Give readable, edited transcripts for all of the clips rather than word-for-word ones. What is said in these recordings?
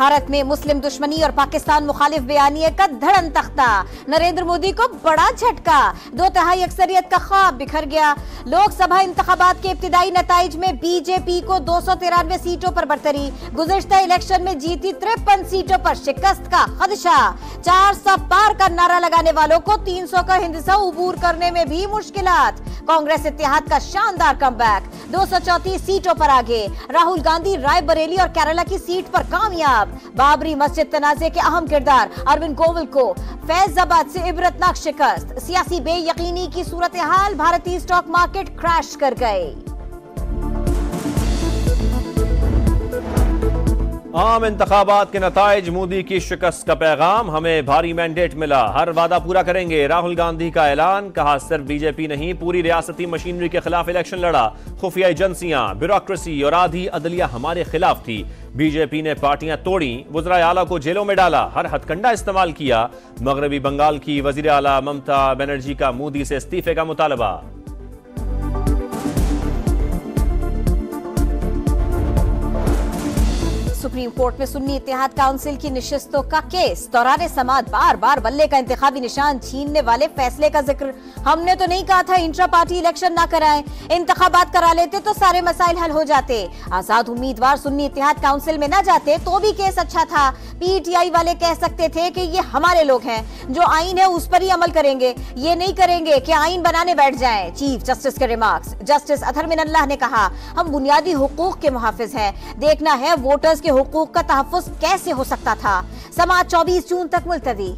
भारत में मुस्लिम दुश्मनी और पाकिस्तान मुखालिफ बयानिए का धड़न तख्ता। नरेंद्र मोदी को बड़ा झटका, 2/3 अक्सरियत का ख्वाब बिखर गया। लोकसभा इंतखाबात के इब्तिदाई नताइज में बीजेपी को 293 सीटों पर बढ़तरी। गुज़िश्ता इलेक्शन में जीती 53 सीटों पर शिकस्त का खदशा। 400 पार का नारा लगाने वालों को 300 का हिंदसा अबूर करने में भी मुश्किलात। कांग्रेस इत्तेहाद का शानदार कमबैक, 234 सीटों पर आगे। राहुल गांधी रायबरेली और केरला की सीट पर कामयाब। बाबरी मस्जिद तनाज़े के अहम किरदार अरविंद गोविल को फैजाबाद से इबरतनाक शिकस्त। सियासी बेयकीनी की सूरत हाल, भारतीय स्टॉक मार्केट क्रैश कर गए। आम इंतखाबात के नताइज, मोदी की शिकस्त का पैगाम। हमें भारी मैंडेट मिला, हर वादा पूरा करेंगे। राहुल गांधी का ऐलान, कहा सिर्फ बीजेपी नहीं पूरी रियासती मशीनरी के खिलाफ इलेक्शन लड़ा। खुफिया एजेंसियां, ब्यूरोक्रेसी और आधी अदलिया हमारे खिलाफ थी। बीजेपी ने पार्टियां तोड़ी, वज़राए आला को जेलों में डाला, हर हथकंडा इस्तेमाल किया। मगरबी बंगाल की वज़ीर आला ममता बनर्जी का मोदी से इस्तीफे का मुतालबा। सुप्रीम कोर्ट में सुन्नी इत्तेहाद काउंसिल की निशिस्तों का केस। दौरान समाअत बार बार बल्ले का इंतखाबी निशान छीनने वाले फैसले का जिक्र। हमने तो नहीं कहा था इंट्रा पार्टी इलेक्शन ना कराएं, इंतखाबात करा लेते तो सारे मसाइल हल हो जाते। आजाद उम्मीदवार सुन्नी इत्तेहाद काउंसिल में ना जाते तो भी केस अच्छा था। पीटीआई वाले कह सकते थे कि ये हमारे लोग हैं, जो आईन है उस पर ही अमल करेंगे, ये नहीं करेंगे कि आईन बनाने बैठ जाएं। चीफ जस्टिस के रिमार्क्स। जस्टिस अतहर मिनल्लाह ने कहा, हम बुनियादी हुकूक के मुहाफिज हैं, देखना है वोटर्स के हुकूक का तहफ़्फ़ुज़ कैसे हो सकता था। समाअत 24 जून तक मुलतवी।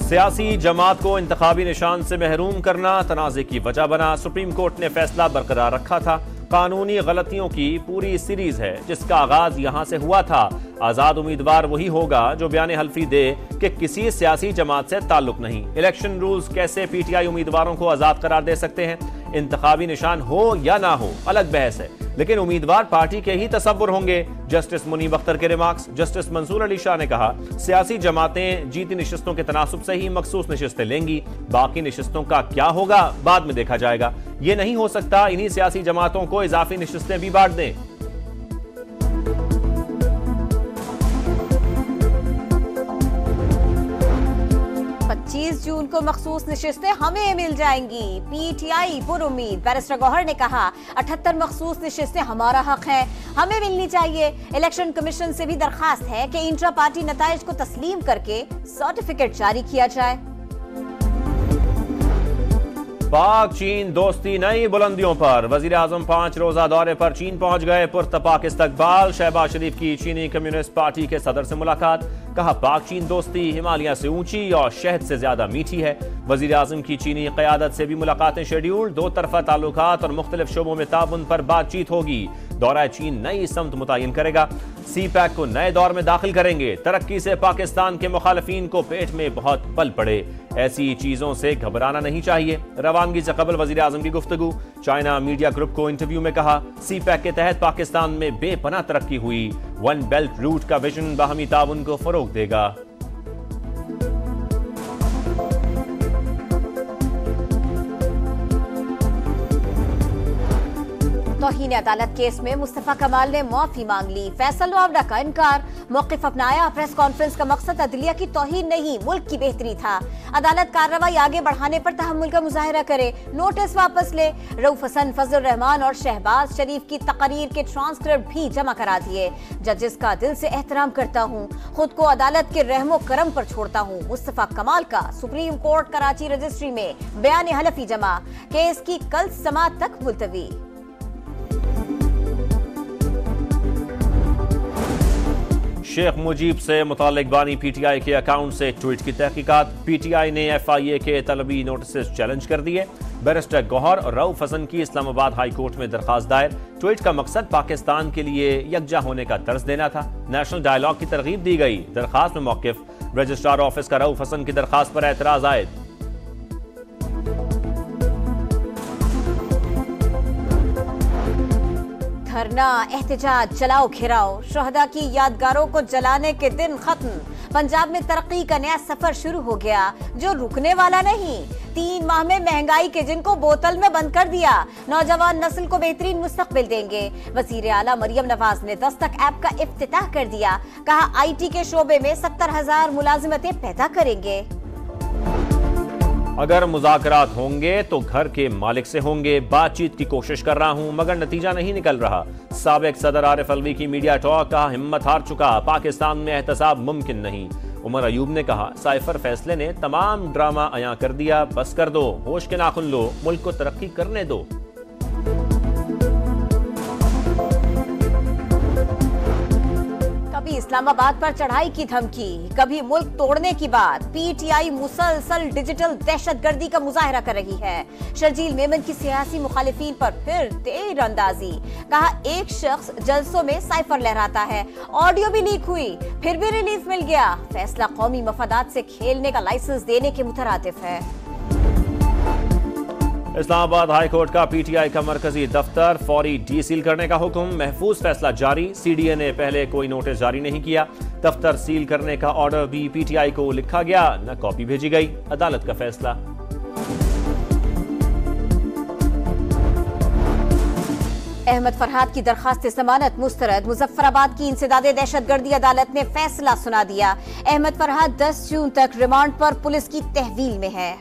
सियासी जमात को इंतखाबी निशान से महरूम करना तनाज़े की वजह बना। सुप्रीम कोर्ट ने फैसला बरकरार रखा था। कानूनी गलतियों की पूरी सीरीज है जिसका आगाज यहां से हुआ था। आजाद उम्मीदवार वही होगा जो बयान हल्फी दे कि किसी सियासी जमात से ताल्लुक नहीं। इलेक्शन रूल्स कैसे पीटीआई उम्मीदवारों को आजाद करार दे सकते हैं? इंतखाबी निशान हो या ना हो अलग बहस है, लेकिन उम्मीदवार पार्टी के ही तसव्वुर होंगे। जस्टिस मुनीब अख्तर के रिमार्क्स। जस्टिस मंसूर अली शाह ने कहा, सियासी जमातें जीती निशिस्तों के तनासुब से ही मखसूस निशिस्तें लेंगी, बाकी निशिस्तों का क्या होगा बाद में देखा जाएगा। ये नहीं हो सकता इन्हीं सियासी जमातों को इजाफी निशिस्तें भी बांट दें। 25 जून को मखसूस निशिस्तें हमें मिल जाएंगी, पीटीआई पुरुम्मीद। बैरिस्टर गौहर ने कहा, 78 मखसूस निशिस्तें हमारा हक है, हमें मिलनी चाहिए। इलेक्शन कमीशन से भी दरखास्त है कि इंट्रा पार्टी नताइज को तस्लीम करके सर्टिफिकेट जारी किया जाए। पाक चीन दोस्ती नई बुलंदियों पर। वजीर आजम 5 रोजा दौरे पर चीन पहुंच गए। पुरतपाक इस्तकबाल। शहबाज शरीफ की चीनी कम्युनिस्ट पार्टी के सदर से मुलाकात। कहा, पाक चीन दोस्ती हिमालय से ऊंची और शहद से ज्यादा मीठी है। वजीर आजम की चीनी क़यादत से भी मुलाकातें शेड्यूल। 2 तरफा ताल्लुकात और मुख्तलिफ शोबों में ताउन पर बातचीत होगी। दौरा चीन नई समत मुतय्यन करेगा। सी पैक को नए दौर में दाखिल करेंगे। तरक्की से पाकिस्तान के मुखालिफिन को पेट में बहुत बल पड़े, ऐसी चीजों से घबराना नहीं चाहिए। रवानगी से कबल वजीर आजम की गुफ्तगू। चाइना मीडिया ग्रुप को इंटरव्यू में कहा, सी पैक के तहत पाकिस्तान में बेपनाह तरक्की हुई। 1 बेल्ट रूट का विजन बाहमी ताउन को फरोग देगा। तौहीन अदालत केस में मुस्तफा कमाल ने माफी मांग ली। फैसल वावड़ा का इनकार, मौक़िफ़ अपनाया। प्रेस कॉन्फ्रेंस का मकसद अदलिया की तौहीन नहीं, मुल्क की बेहतरी था। अदालत कार्रवाई आगे बढ़ाने पर तहम्मुल का मुजाहिरा करे, नोटिस वापस ले। रऊफ हसन, फजल रहमान और शहबाज शरीफ की तकरीर के ट्रांसक्रिप्ट भी जमा करा दिए। जजेस का दिल से एहतराम करता हूँ, खुद को अदालत के रहमो करम पर छोड़ता हूँ। मुस्तफा कमाल का सुप्रीम कोर्ट कराची रजिस्ट्री में बयान हलफी जमा। केस की कल समाअत तक मुलतवी। शेख मुजीब से मुतालिक बानी पीटीआई के अकाउंट से ट्वीट की तहकीकात। पीटीआई ने एफआईए के तलबी नोटिस चैलेंज कर दिए। बैरिस्टर गौहर और रऊफ हसन की इस्लामाबाद हाई कोर्ट में दरखास्त दायर। ट्वीट का मकसद पाकिस्तान के लिए यकजा होने का दर्ज देना था। नेशनल डायलॉग की तरगीब दी गई। दरखास्त में मौक़िफ़ रजिस्ट्रार ऑफिस का रऊफ हसन की दरखास्त पर एतराज आयद। धरना, एहतजाज, जलाओ घेराव। शहदा की यादगारों को जलाने के दिन खत्म। पंजाब में तरक्की का नया सफर शुरू हो गया जो रुकने वाला नहीं। 3 माह में महंगाई के जिनको बोतल में बंद कर दिया, नौजवान नस्ल को बेहतरीन मुस्तकबिल देंगे। वजीर आला मरियम नवाज ने दस्तक ऐप का इफ्तिताह कर दिया, कहा IT के शोबे में 70,000 मुलाजिमतें पैदा करेंगे। अगर मुज़ाकरात होंगे तो घर के मालिक से होंगे। बातचीत की कोशिश कर रहा हूं मगर नतीजा नहीं निकल रहा। साबिक सदर आरिफ अलवी की मीडिया टॉक, कहा हिम्मत हार चुका, पाकिस्तान में एहतसाब मुमकिन नहीं। उमर अयूब ने कहा साइफर फैसले ने तमाम ड्रामा अयां कर दिया, बस कर दो, होश के नाखुन लो, मुल्क को तरक्की करने दो। कभी इस्लामाबाद पर चढ़ाई की धमकी, कभी मुल्क तोड़ने की बात। PTI मुसलसल डिजिटल दहशतगर्दी का मुजाहरा कर रही है। शर्जील मेमन की सियासी मुखालिफिन पर फिर तीर अंदाजी, कहा एक शख्स जलसों में साइफर लहराता है, ऑडियो भी लीक हुई, फिर भी रिलीफ मिल गया। फैसला कौमी मफादात से खेलने का लाइसेंस देने के मुतरादिफ है। इस्लामाबाद हाई कोर्ट का PTI का मरकजी दफ्तर फौरी डीसील करने का हुक्म, महफूज फैसला जारी। CDA ने पहले कोई नोटिस जारी नहीं किया। दफ्तर सील करने का ऑर्डर भी PTI को लिखा गया, न कॉपी भेजी गई। अदालत का फैसला। अहमद फरहाद की दरखास्त जमानत मुस्तरद, मुजफ्फराबाद की इंसदादे दहशतगर्दी अदालत ने फैसला सुना दिया। अहमद फरहाद 10 जून तक रिमांड पर पुलिस की तहवील में है।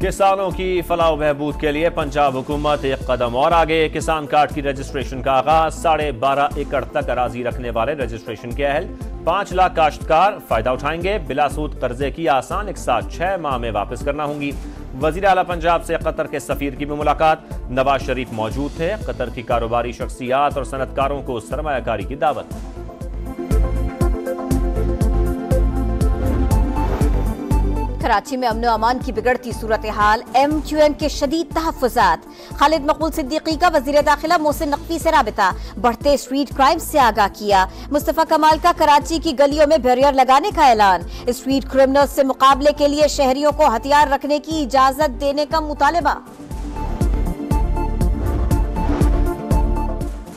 किसानों की फलाह बहबूद के लिए पंजाब हुकूमत एक कदम और आगे। किसान कार्ड की रजिस्ट्रेशन का आगाज, 12.5 एकड़ तक अराजी रखने वाले रजिस्ट्रेशन के अहल 5 लाख काश्तकार फायदा उठाएंगे। बिलासूद कर्जे की आसान इकसात 6 माह में वापस करना होंगी। वजीर आला पंजाब से कतर के सफीर की भी मुलाकात, नवाज शरीफ मौजूद थे। कतर की कारोबारी शख्सियात और सनतकारों को सरमायाकारी की दावत। कराची में अमन अमान की बिगड़ती सूरत हाल, MQM के शदीद तहफ़्फ़ुज़ात। खालिद मकबूल सिद्दीकी का वज़ीर दाखिला मोहसिन नकवी से राबिता, बढ़ते स्ट्रीट क्राइम से आगाह किया। मुस्तफ़ा कमाल का कराची की गलियों में बैरियर लगाने का ऐलान। स्ट्रीट क्रिमिनल्स से मुकाबले के लिए शहरियों को हथियार रखने की इजाजत देने का मुतालबा।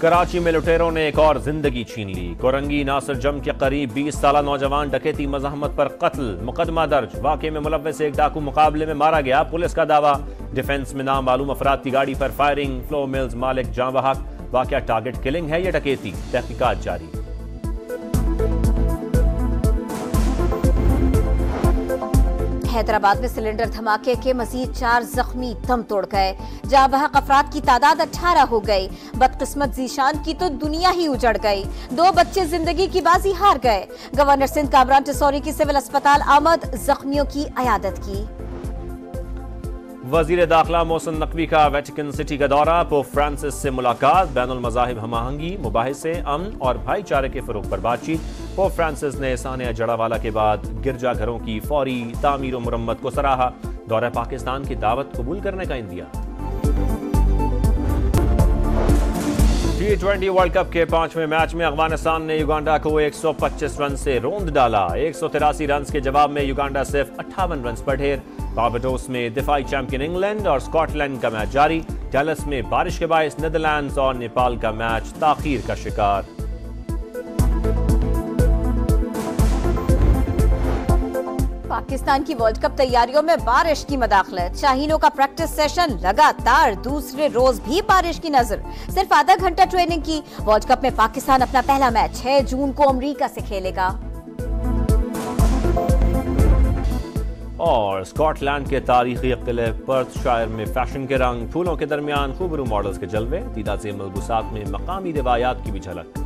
कराची में लुटेरों ने एक और जिंदगी छीन ली। कोरंगी नासिर जम के करीब 20 साला नौजवान डकैती मज़ाहमत पर कत्ल, मुकदमा दर्ज। वाक़े में मुलव्वस एक डाकू मुकाबले में मारा गया, पुलिस का दावा। डिफेंस में नामालूम अफराद की गाड़ी पर फायरिंग, फ्लो मिल्स मालिक जाँ बहक। वाक़या टारगेट किलिंग है या डकैती, तहकीकात जारी। हैदराबाद में सिलेंडर धमाके के मजीद 4 जख्मी दम तोड़ गए। जाँ बहक अफराद की तादाद 18 हो गई। बदकिस्मत जीशान की तो दुनिया ही उजड़ गई। 2 बच्चे जिंदगी की बाजी हार गए। गवर्नर सिंध कामरान टिसौरी की सिविल अस्पताल आमद, जख्मियों की अयादत की। वजीर दाखिला मोहसिन नकवी का वेटिकन सिटी का दौरा, पोप फ्रांसिस से मुलाकात, बैनुल मज़ाहिब हमआहंगी, मुबाहिसे, अमन और भाईचारे के फरोग पर बातचीत। पोप फ्रांसिस ने सानिया जड़ावाला के बाद गिरजाघरों की फौरी तामीर और मुरम्मत को सराहा। दौरा पाकिस्तान की दावत कबूल करने का इंदिया। T20 वर्ल्ड कप के 5वें मैच में अफगानिस्तान ने युगांडा को 125 रन से रोंद डाला। 183 रन के जवाब में युगांडा सिर्फ 58 रन पर ढेर। बारबाडोस में दिफाई चैंपियन इंग्लैंड और स्कॉटलैंड का मैच जारी। डैलस में बारिश के बायस नीदरलैंड्स और नेपाल का मैच ताखीर का शिकार। पाकिस्तान की वर्ल्ड कप तैयारियों में बारिश की मदाखलत। शाहीनों का प्रैक्टिस सेशन लगातार, दूसरे रोज भी बारिश की नजर। सिर्फ आधा घंटा ट्रेनिंग की। वर्ल्ड कप में पाकिस्तान अपना पहला मैच 6 जून को अमेरिका से खेलेगा। और स्कॉटलैंड के तारीखी किले पर्थशायर में फैशन के रंग, फूलों के दरमियान खूबरू मॉडल्स के जलवे, दीदा ज़ेब मलबूसात में मकामी रिवायात की भी झलक।